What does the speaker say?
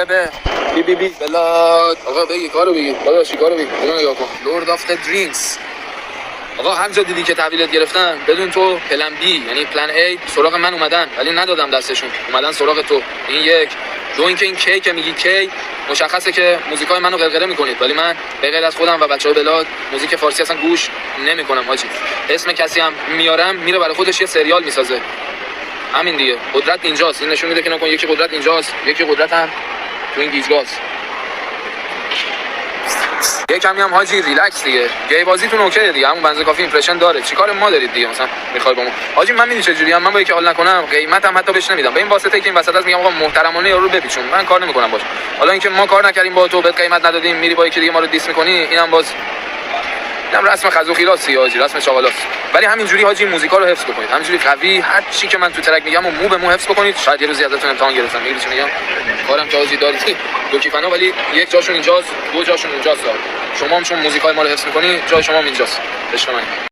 بی بلاد. آقا بگی کارو بگی داداش، کارو بگی. اینو نگاه کن، لورد اف د درینکس. آقا هر جا دیدی که تحویلت گرفتن بدون تو پلن بی یعنی پلن ای سراغ من اومدن ولی ندادم دستشون، اومدن سراغ تو. این یک. دو اینکه این کی که میگی کی مشخصه که موزیکای منو قرقره میکنید ولی من به غیر از خودم و بچهای بلاد موزیک فارسی اصلا گوش نمیکنم حاجی. اسم کسی هم میارم میره برای خودش یه سریال میسازه. همین دیگه. قدرت اینجاست. این نشون میده که نکن یکی قدرت اینجاست، یکی قدرت هم تو این گیجگاست. یه کمی هم حاجی ریلکس دیگه. گی بازیتون اوکیه دیگه، همون بنز کافی ایمپرشن داره. چیکار ما دارید دیگه؟ مثلا میخوای با ما حاجی من میدونی چه جوری ام، من با یکی حال نکنم قیمتم حتی بهش نمیدم. به این واسطه که این وسط از میگم آقا محترمانه یارو بپیچون، من کار نمیکنم باش. حالا اینکه ما کار نکردیم با تو بهت قیمت ندادیم میری با یکی دیگه ما رو دیس میکنی، اینم باز اینم رسم خزوخیلاسی حاجی، رسم چاقالاست. ولی همینجوری حاجی موزیکا رو حفظ بکنید، همینجوری قوی هر چی که من تو ترک میگم و مو به مو حفظ بکنید. شاید یه روزی ازتون امتحان گرفتم، میگید چی میگم؟ کارم که حاجی دارید دو کیفنا ولی یک جاشون اینجاست، دو جاشون اونجاست. شما هم چون موزیکای ما رو حفظ میکنی جای شما هم اینجاست. عشق من.